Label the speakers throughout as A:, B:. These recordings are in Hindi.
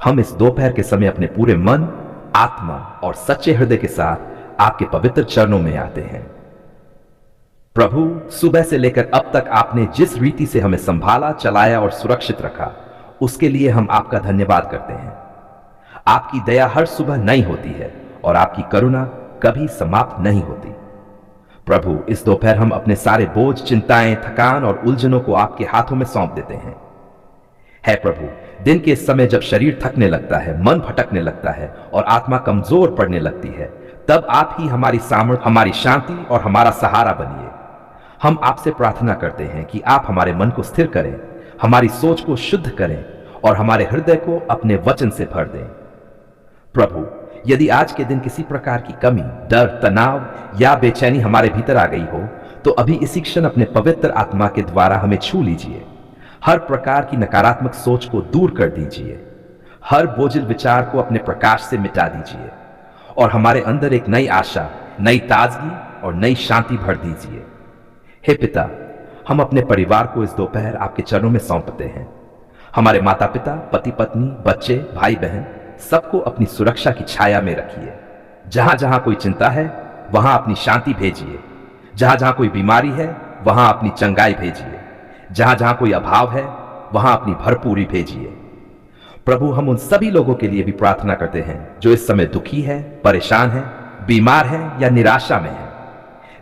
A: हम इस दोपहर के समय अपने पूरे मन, आत्मा और सच्चे हृदय के साथ आपके पवित्र चरणों में आते हैं। प्रभु, सुबह से लेकर अब तक आपने जिस रीति से हमें संभाला, चलाया और सुरक्षित रखा, उसके लिए हम आपका धन्यवाद करते हैं। आपकी दया हर सुबह नई होती है और आपकी करुणा कभी समाप्त नहीं होती। प्रभु, इस दोपहर हम अपने सारे बोझ, चिंताएं, थकान और उलझनों को आपके हाथों में सौंप देते हैं। है प्रभु, दिन के इस समय जब शरीर थकने लगता है, मन भटकने लगता है और आत्मा कमजोर पड़ने लगती है, तब आप ही हमारी सामर्थ, हमारी शांति और हमारा सहारा बनिए। हम आपसे प्रार्थना करते हैं कि आप हमारे मन को स्थिर करें, हमारी सोच को शुद्ध करें और हमारे हृदय को अपने वचन से भर दें। प्रभु, यदि आज के दिन किसी प्रकार की कमी, डर, तनाव या बेचैनी हमारे भीतर आ गई हो, तो अभी इसी क्षण अपने पवित्र आत्मा के द्वारा हमें छू लीजिए। हर प्रकार की नकारात्मक सोच को दूर कर दीजिए, हर बोझिल विचार को अपने प्रकाश से मिटा दीजिए और हमारे अंदर एक नई आशा, नई ताजगी और नई शांति भर दीजिए। हे पिता, हम अपने परिवार को इस दोपहर आपके चरणों में सौंपते हैं। हमारे माता पिता, पति पत्नी, बच्चे, भाई बहन सबको अपनी सुरक्षा की छाया में रखिए। जहां जहां कोई चिंता है, वहां अपनी शांति भेजिए। जहां जहां कोई बीमारी है, वहां अपनी चंगाई भेजिए। जहां जहां कोई अभाव है, वहां अपनी भरपूरी भेजिए। प्रभु, हम उन सभी लोगों के लिए भी प्रार्थना करते हैं जो इस समय दुखी है, परेशान है, बीमार है या निराशा में है,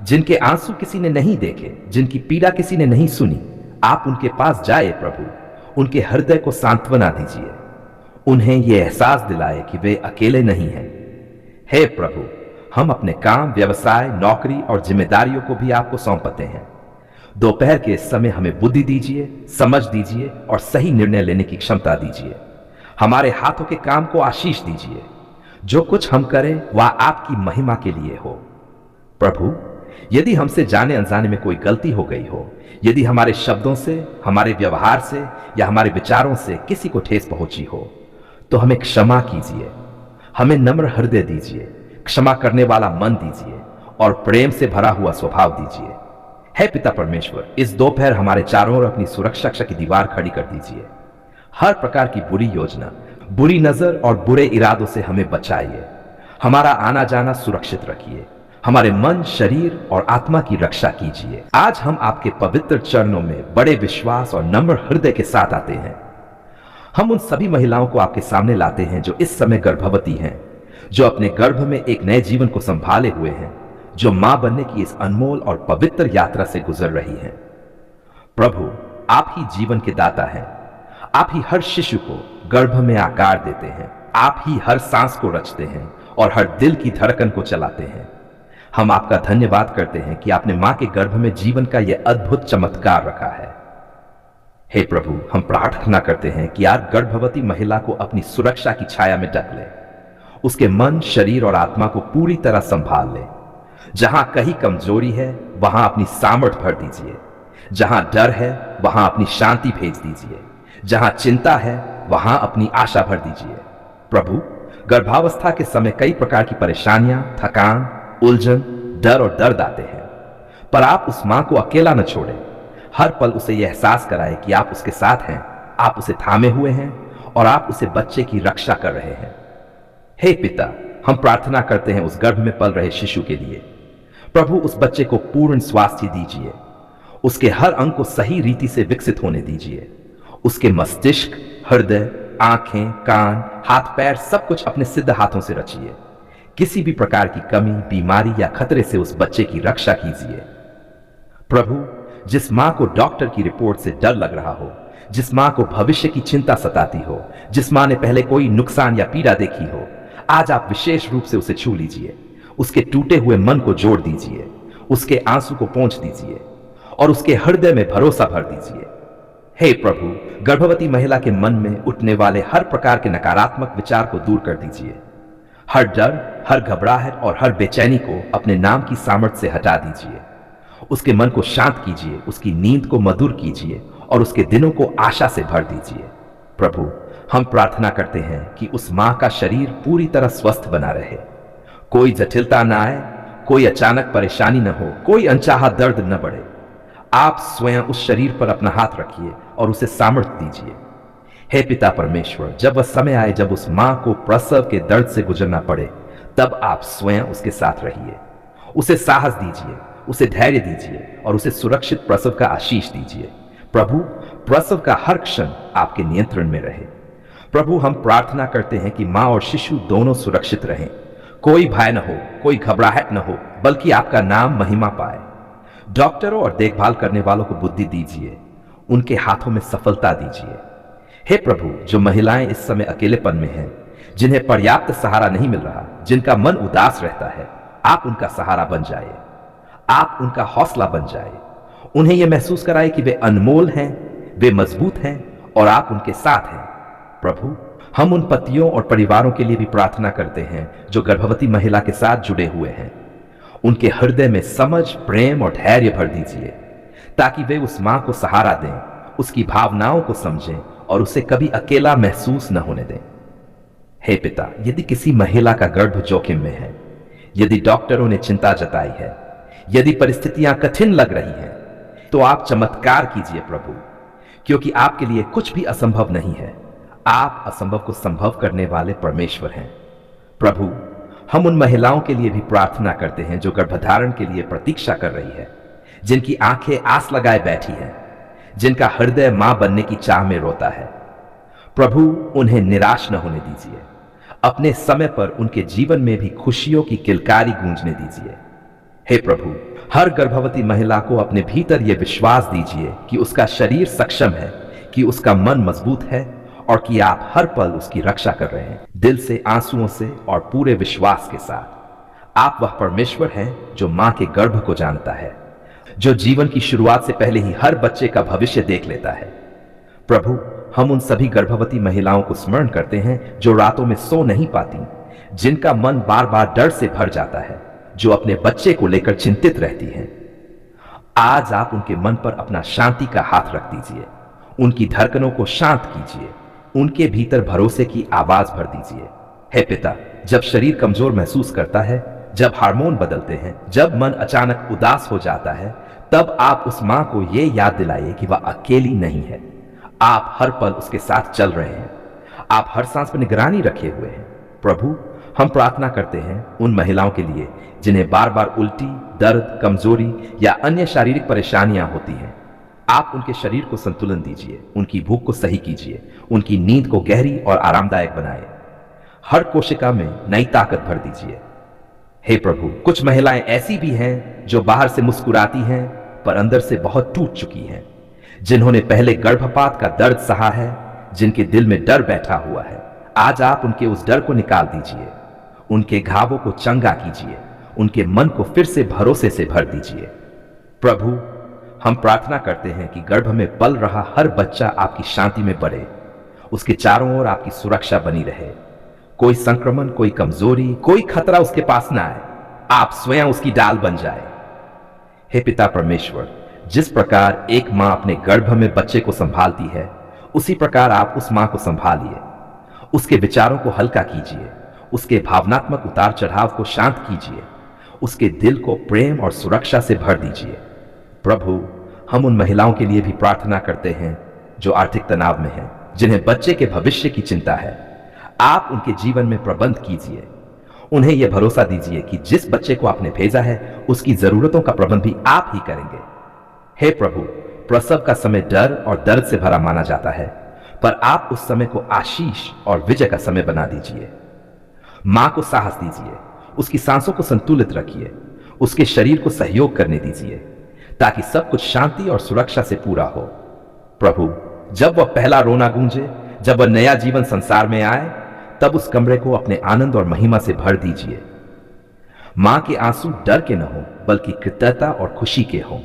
A: जिनके आंसू किसी ने नहीं देखे, जिनकी पीड़ा किसी ने नहीं सुनी। आप उनके पास जाए प्रभु, उनके हृदय को सांत्वना दीजिए, उन्हें यह एहसास दिलाए कि वे अकेले नहीं हैं। हे प्रभु, हम अपने काम, व्यवसाय, नौकरी और जिम्मेदारियों को भी आपको सौंपते हैं। दोपहर के इस समय हमें बुद्धि दीजिए, समझ दीजिए और सही निर्णय लेने की क्षमता दीजिए। हमारे हाथों के काम को आशीष दीजिए। जो कुछ हम करें वह आपकी महिमा के लिए हो। प्रभु, यदि हमसे जाने अनजाने में कोई गलती हो गई हो, यदि हमारे शब्दों से, हमारे व्यवहार से या हमारे विचारों से किसी को ठेस पहुंची हो, तो हमें क्षमा कीजिए। हमें नम्र हृदय दीजिए, क्षमा करने वाला मन दीजिए और प्रेम से भरा हुआ स्वभाव दीजिए। हे पिता परमेश्वर, इस दोपहर हमारे चारों ओर अपनी सुरक्षा की दीवार खड़ी कर दीजिए। हर प्रकार की बुरी योजना, बुरी नजर और बुरे इरादों से हमें बचाइए। हमारा आना जाना सुरक्षित रखिए। हमारे मन, शरीर और आत्मा की रक्षा कीजिए। आज हम आपके पवित्र चरणों में बड़े विश्वास और नम्र हृदय के साथ आते हैं। हम उन सभी महिलाओं को आपके सामने लाते हैं जो इस समय गर्भवती हैं, जो अपने गर्भ में एक नए जीवन को संभाले हुए हैं, जो मां बनने की इस अनमोल और पवित्र यात्रा से गुजर रही हैं। प्रभु, आप ही जीवन के दाता हैं। आप ही हर शिशु को गर्भ में आकार देते हैं। आप ही हर सांस को रचते हैं और हर दिल की धड़कन को चलाते हैं। हम आपका धन्यवाद करते हैं कि आपने मां के गर्भ में जीवन का यह अद्भुत चमत्कार रखा है। हे प्रभु, हम प्रार्थना करते हैं कि आप गर्भवती महिला को अपनी सुरक्षा की छाया में ढक ले, उसके मन, शरीर और आत्मा को पूरी तरह संभाल ले। जहां कहीं कमजोरी है, वहां अपनी सामर्थ भर दीजिए। जहां डर है, वहां अपनी शांति भेज दीजिए। जहां चिंता है, वहां अपनी आशा भर दीजिए। प्रभु, गर्भावस्था के समय कई प्रकार की परेशानियां, थकान, उलझन, डर और दर्द आते हैं, पर आप उस मां को अकेला न छोड़ें। हर पल उसे यह एहसास कराए कि आप उसके साथ हैं, आप उसे थामे हुए हैं और आप उसे बच्चे की रक्षा कर रहे हैं। हे पिता, हम प्रार्थना करते हैं उस गर्भ में पल रहे शिशु के लिए। प्रभु, उस बच्चे को पूर्ण स्वास्थ्य दीजिए। उसके हर अंग को सही रीति से विकसित होने दीजिए। उसके मस्तिष्क, हृदय, आंखें, कान, हाथ पैर सब कुछ अपने सिद्ध हाथों से रचिए। किसी भी प्रकार की कमी, बीमारी या खतरे से उस बच्चे की रक्षा कीजिए। प्रभु, जिस मां को डॉक्टर की रिपोर्ट से डर लग रहा हो, जिस मां को भविष्य की चिंता सताती हो, जिस मां ने पहले कोई नुकसान या पीड़ा देखी हो, आज आप विशेष रूप से उसे छू लीजिए। उसके टूटे हुए मन को जोड़ दीजिए, उसके आंसू को पोंछ दीजिए और उसके हृदय में भरोसा भर दीजिए। हे प्रभु, गर्भवती महिला के मन में उठने वाले हर प्रकार के नकारात्मक विचार को दूर कर दीजिए। हर डर, हर घबराहट और हर बेचैनी को अपने नाम की सामर्थ्य से हटा दीजिए। उसके मन को शांत कीजिए, उसकी नींद को मधुर कीजिए और उसके दिनों को आशा से भर दीजिए। प्रभु, हम प्रार्थना करते हैं कि उस मां का शरीर पूरी तरह स्वस्थ बना रहे, कोई जटिलता न आए, कोई अचानक परेशानी न हो, कोई अनचाहा दर्द न बढ़े। आप स्वयं उस शरीर पर अपना हाथ रखिए और उसे सामर्थ्य दीजिए। हे पिता परमेश्वर, जब वह समय आए जब उस मां को प्रसव के दर्द से गुजरना पड़े, तब आप स्वयं उसके साथ रहिए। उसे साहस दीजिए, उसे धैर्य दीजिए और उसे सुरक्षित प्रसव का आशीष दीजिए। प्रभु, प्रसव का हर क्षण आपके नियंत्रण में रहे। प्रभु, हम प्रार्थना करते हैं कि मां और शिशु दोनों सुरक्षित रहें। कोई भय न हो, कोई घबराहट न हो, बल्कि आपका नाम महिमा पाए। डॉक्टरों और देखभाल करने वालों को बुद्धि दीजिए, उनके हाथों में सफलता दीजिए। हे प्रभु, जो महिलाएं इस समय अकेलेपन में हैं, जिन्हें पर्याप्त सहारा नहीं मिल रहा, जिनका मन उदास रहता है, आप उनका सहारा बन जाए, आप उनका हौसला बन जाए। उन्हें यह महसूस कराए कि वे अनमोल हैं, वे मजबूत हैं और आप उनके साथ हैं। प्रभु, हम उन पतियों और परिवारों के लिए भी प्रार्थना करते हैं जो गर्भवती महिला के साथ जुड़े हुए हैं। उनके हृदय में समझ, प्रेम और धैर्य भर दीजिए, ताकि वे उस मां को सहारा दें, उसकी भावनाओं को समझें और उसे कभी अकेला महसूस न होने दें। हे पिता, यदि किसी महिला का गर्भ जोखिम में है, यदि डॉक्टरों ने चिंता जताई है, यदि परिस्थितियां कठिन लग रही हैं, तो आप चमत्कार कीजिए प्रभु, क्योंकि आपके लिए कुछ भी असंभव नहीं है। आप असंभव को संभव करने वाले परमेश्वर हैं। प्रभु, हम उन महिलाओं के लिए भी प्रार्थना करते हैं जो गर्भधारण के लिए प्रतीक्षा कर रही है, जिनकी आंखें आस लगाए बैठी हैं, जिनका हृदय मां बनने की चाह में रोता है। प्रभु, उन्हें निराश न होने दीजिए। अपने समय पर उनके जीवन में भी खुशियों की किलकारी गूंजने दीजिए। हे प्रभु, हर गर्भवती महिला को अपने भीतर यह विश्वास दीजिए कि उसका शरीर सक्षम है, कि उसका मन मजबूत है और कि आप हर पल उसकी रक्षा कर रहे हैं, दिल से, आंसुओं से और पूरे विश्वास के साथ। आप वह परमेश्वर हैं जो मां के गर्भ को जानता है, जो जीवन की शुरुआत से पहले ही हर बच्चे का भविष्य देख लेता है। प्रभु, हम उन सभी गर्भवती महिलाओं को स्मरण करते हैं जो रातों में सो नहीं पाती, जिनका मन बार बार डर से भर जाता है, जो अपने बच्चे को लेकर चिंतित रहती हैं। आज आप उनके मन पर अपना शांति का हाथ रख दीजिए, उनकी धड़कनों को शांत कीजिए, उनके भीतर भरोसे की आवाज भर दीजिए। हे पिता, जब शरीर कमजोर महसूस करता है, जब हार्मोन बदलते हैं, जब मन अचानक उदास हो जाता है, तब आप उस मां को यह याद दिलाइए कि वह अकेली नहीं है। आप हर पल उसके साथ चल रहे हैं, आप हर सांस पर निगरानी रखे हुए हैं। प्रभु, हम प्रार्थना करते हैं उन महिलाओं के लिए जिन्हें बार बार उल्टी, दर्द, कमजोरी या अन्य शारीरिक परेशानियां होती हैं। आप उनके शरीर को संतुलन दीजिए, उनकी भूख को सही कीजिए, उनकी नींद को गहरी और आरामदायक बनाए, हर कोशिका में नई ताकत भर दीजिए। हे प्रभु, कुछ महिलाएं ऐसी भी हैं जो बाहर से मुस्कुराती हैं पर अंदर से बहुत टूट चुकी हैं, जिन्होंने पहले गर्भपात का दर्द सहा है, जिनके दिल में डर बैठा हुआ है। आज आप उनके उस डर को निकाल दीजिए, उनके घावों को चंगा कीजिए, उनके मन को फिर से भरोसे से भर दीजिए। प्रभु, हम प्रार्थना करते हैं कि गर्भ में पल रहा हर बच्चा आपकी शांति में बढ़े, उसके चारों ओर आपकी सुरक्षा बनी रहे। कोई संक्रमण, कोई कमजोरी, कोई खतरा उसके पास ना आए। आप स्वयं उसकी डाल बन जाए। हे पिता परमेश्वर, जिस प्रकार एक मां अपने गर्भ में बच्चे को संभालती है, उसी प्रकार आप उस मां को संभालिए। उसके विचारों को हल्का कीजिए, उसके भावनात्मक उतार चढ़ाव को शांत कीजिए, उसके दिल को प्रेम और सुरक्षा से भर दीजिए। प्रभु, हम उन महिलाओं के लिए भी प्रार्थना करते हैं जो आर्थिक तनाव में हैं, जिन्हें बच्चे के भविष्य की चिंता है। आप उनके जीवन में प्रबंध कीजिए, उन्हें यह भरोसा दीजिए कि जिस बच्चे को आपने भेजा है, उसकी जरूरतों का प्रबंध भी आप ही करेंगे। हे प्रभु, प्रसव का समय डर और दर्द से भरा माना जाता है, पर आप उस समय को आशीष और विजय का समय बना दीजिए। मां को साहस दीजिए, उसकी सांसों को संतुलित रखिए, उसके शरीर को सहयोग करने दीजिए, ताकि सब कुछ शांति और सुरक्षा से पूरा हो। प्रभु, जब वह पहला रोना गूंजे, जब वह नया जीवन संसार में आए, तब उस कमरे को अपने आनंद और महिमा से भर दीजिए। मां के आंसू डर के न हो, बल्कि कृतज्ञता और खुशी के हों।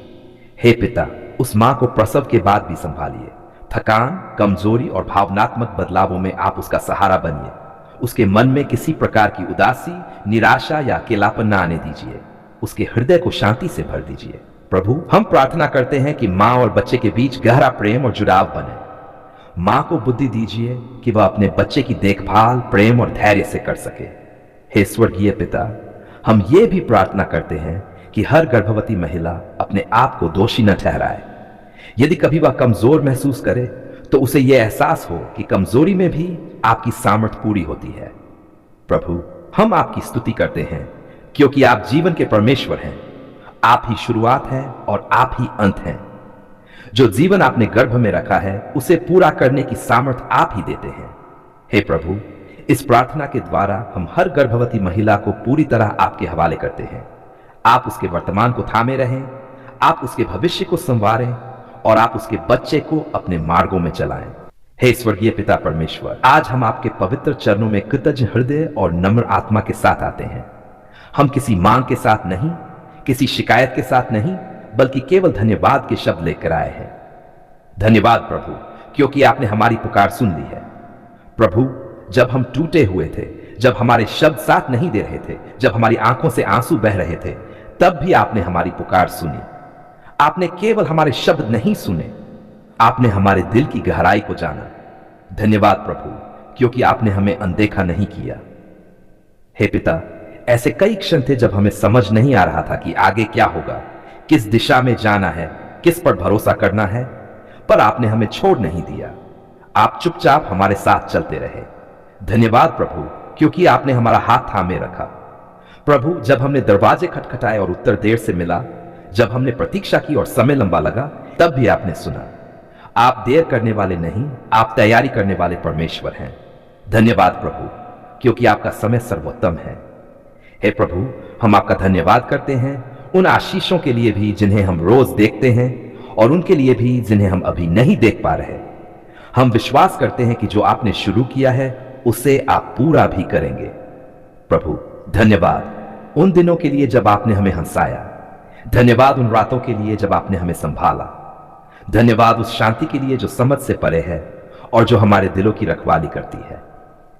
A: हे पिता, उस मां को प्रसव के बाद भी संभालिए। थकान, कमजोरी और भावनात्मक बदलावों में आप उसका सहारा बनिए। उसके मन में किसी प्रकार की उदासी, निराशा या अकेलापन न आने दीजिए। उसके हृदय को शांति से भर दीजिए। प्रभु, हम प्रार्थना करते हैं कि मां और बच्चे के बीच गहरा प्रेम और जुड़ाव बने। मां को बुद्धि दीजिए कि वह अपने बच्चे की देखभाल प्रेम और धैर्य से कर सके। हे स्वर्गीय पिता, हम ये भी प्रार्थना करते हैं कि हर गर्भवती महिला अपने आप को दोषी न ठहराए। यदि कभी वह कमजोर महसूस करे, तो उसे यह एहसास हो कि कमजोरी में भी आपकी सामर्थ पूरी होती है। प्रभु, हम आपकी स्तुति करते हैं क्योंकि आप जीवन के परमेश्वर हैं। आप ही शुरुआत हैं और आप ही अंत हैं। जो जीवन आपने गर्भ में रखा है उसे पूरा करने की सामर्थ आप ही देते हैं। हे प्रभु, इस प्रार्थना के द्वारा हम हर गर्भवती महिला को पूरी तरह आपके हवाले करते हैं। आप उसके वर्तमान को थामे रहें, आप उसके भविष्य को संवारें और आप उसके बच्चे को अपने मार्गों में चलाएं। हे स्वर्गीय पिता परमेश्वर, आज हम आपके पवित्र चरणों में कृतज्ञ हृदय और नम्र आत्मा के साथ आते हैं। हम किसी मांग के साथ नहीं, किसी शिकायत के साथ नहीं, बल्कि केवल धन्यवाद के शब्द लेकर आए हैं। धन्यवाद प्रभु, क्योंकि आपने हमारी पुकार सुन ली है। प्रभु, जब हम टूटे हुए थे, जब हमारे शब्द साथ नहीं दे रहे थे, जब हमारी आंखों से आंसू बह रहे थे, तब भी आपने हमारी पुकार सुनी। आपने केवल हमारे शब्द नहीं सुने, आपने हमारे दिल की गहराई को जाना। धन्यवाद प्रभु, क्योंकि आपने हमें अनदेखा नहीं किया। हे पिता, ऐसे कई क्षण थे जब हमें समझ नहीं आ रहा था कि आगे क्या होगा, किस दिशा में जाना है, किस पर भरोसा करना है, पर आपने हमें छोड़ नहीं दिया। आप चुपचाप हमारे साथ चलते रहे। धन्यवाद प्रभु, क्योंकि आपने हमारा हाथ थामे रखा। प्रभु, जब हमने दरवाजे खटखटाए और उत्तर देर से मिला, जब हमने प्रतीक्षा की और समय लंबा लगा, तब भी आपने सुना। आप देर करने वाले नहीं, आप तैयारी करने वाले परमेश्वर हैं। धन्यवाद प्रभु, क्योंकि आपका समय सर्वोत्तम है। हे प्रभु, हम आपका धन्यवाद करते हैं उन आशीषों के लिए भी जिन्हें हम रोज देखते हैं और उनके लिए भी जिन्हें हम अभी नहीं देख पा रहे। हम विश्वास करते हैं कि जो आपने शुरू किया है उसे आप पूरा भी करेंगे। प्रभु, धन्यवाद उन दिनों के लिए जब आपने हमें हंसाया। धन्यवाद उन रातों के लिए जब आपने हमें संभाला। धन्यवाद उस शांति के लिए जो समझ से परे है और जो हमारे दिलों की रखवाली करती है।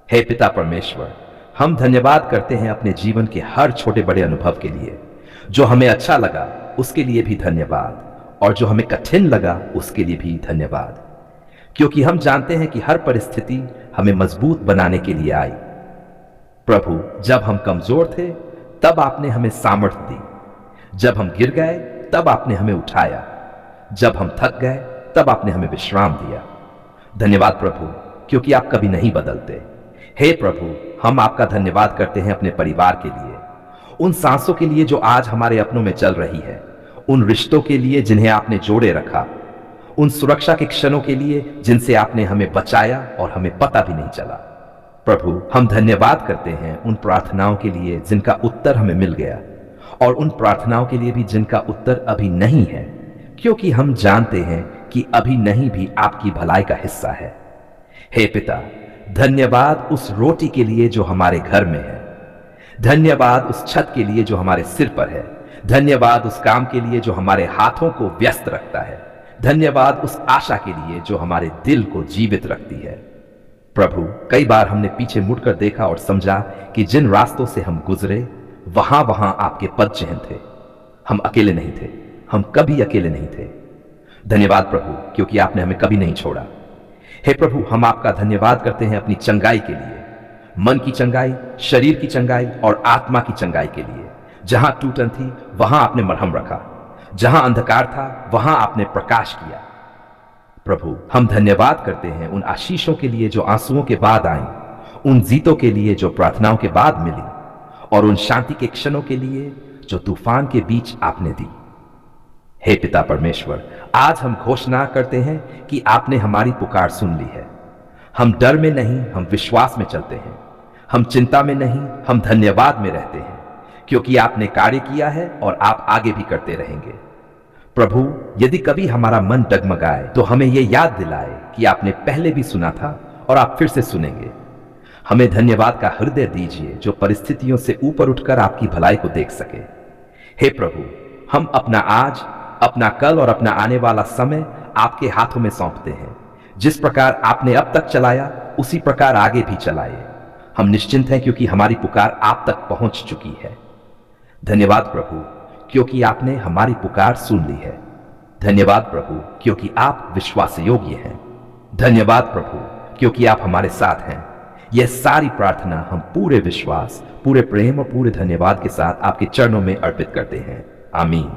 A: हे पिता परमेश्वर, हम धन्यवाद करते हैं अपने जीवन के हर छोटे बड़े अनुभव के लिए। जो हमें अच्छा लगा उसके लिए भी धन्यवाद, और जो हमें कठिन लगा उसके लिए भी धन्यवाद, क्योंकि हम जानते हैं कि हर परिस्थिति हमें मजबूत बनाने के लिए आई। प्रभु, जब हम कमजोर थे तब आपने हमें सामर्थ्य दी। जब हम गिर गए तब आपने हमें उठाया। जब हम थक गए तब आपने हमें विश्राम दिया। धन्यवाद प्रभु, क्योंकि आप कभी नहीं बदलते। हे प्रभु, हम आपका धन्यवाद करते हैं अपने परिवार के लिए, उन सांसों के लिए जो आज हमारे अपनों में चल रही है, उन रिश्तों के लिए जिन्हें आपने जोड़े रखा, उन सुरक्षा के क्षणों के लिए जिनसे आपने हमें बचाया और हमें पता भी नहीं चला। प्रभु, हम धन्यवाद करते हैं उन प्रार्थनाओं के लिए जिनका उत्तर हमें मिल गया, और उन प्रार्थनाओं के लिए भी जिनका उत्तर अभी नहीं है, क्योंकि हम जानते हैं कि अभी नहीं भी आपकी भलाई का हिस्सा है। हे पिता, धन्यवाद उस रोटी के लिए जो हमारे घर में है। धन्यवाद उस छत के लिए जो हमारे सिर पर है। धन्यवाद उस काम के लिए जो हमारे हाथों को व्यस्त रखता है। धन्यवाद उस आशा के लिए जो हमारे दिल को जीवित रखती है। प्रभु, कई बार हमने पीछे मुड़कर देखा और समझा कि जिन रास्तों से हम गुजरे वहां वहां आपके पद चिन्ह थे। हम अकेले नहीं थे, हम कभी अकेले नहीं थे। धन्यवाद प्रभु, क्योंकि आपने हमें कभी नहीं छोड़ा। हे प्रभु, हम आपका धन्यवाद करते हैं अपनी चंगाई के लिए, मन की चंगाई, शरीर की चंगाई और आत्मा की चंगाई के लिए। जहां टूटन थी वहां आपने मरहम रखा, जहां अंधकार था वहां आपने प्रकाश किया। प्रभु, हम धन्यवाद करते हैं उन आशीषों के लिए जो आंसुओं के बाद आई, उन जीतों के लिए जो प्रार्थनाओं के बाद मिली, और उन शांति के क्षणों के लिए जो तूफान के बीच आपने दी। हे पिता परमेश्वर, आज हम घोषणा करते हैं कि आपने हमारी पुकार सुन ली है। हम डर में नहीं, हम विश्वास में चलते हैं। हम चिंता में नहीं, हम धन्यवाद में रहते हैं, क्योंकि आपने कार्य किया है और आप आगे भी करते रहेंगे। प्रभु, यदि कभी हमारा मन डगमगाए तो हमें यह याद दिलाए कि आपने पहले भी सुना था और आप फिर से सुनेंगे। हमें धन्यवाद का हृदय दीजिए जो परिस्थितियों से ऊपर उठकर आपकी भलाई को देख सके। हे प्रभु, हम अपना आज, अपना कल और अपना आने वाला समय आपके हाथों में सौंपते हैं। जिस प्रकार आपने अब तक चलाया उसी प्रकार आगे भी चलाए। हम निश्चिंत हैं क्योंकि हमारी पुकार आप तक पहुंच चुकी है। धन्यवाद प्रभु, क्योंकि आपने हमारी पुकार सुन ली है। धन्यवाद प्रभु, क्योंकि आप विश्वास योग्य हैं। धन्यवाद प्रभु, क्योंकि आप हमारे साथ हैं। यह सारी प्रार्थना हम पूरे विश्वास, पूरे प्रेम और पूरे धन्यवाद के साथ आपके चरणों में अर्पित करते हैं। आमीन।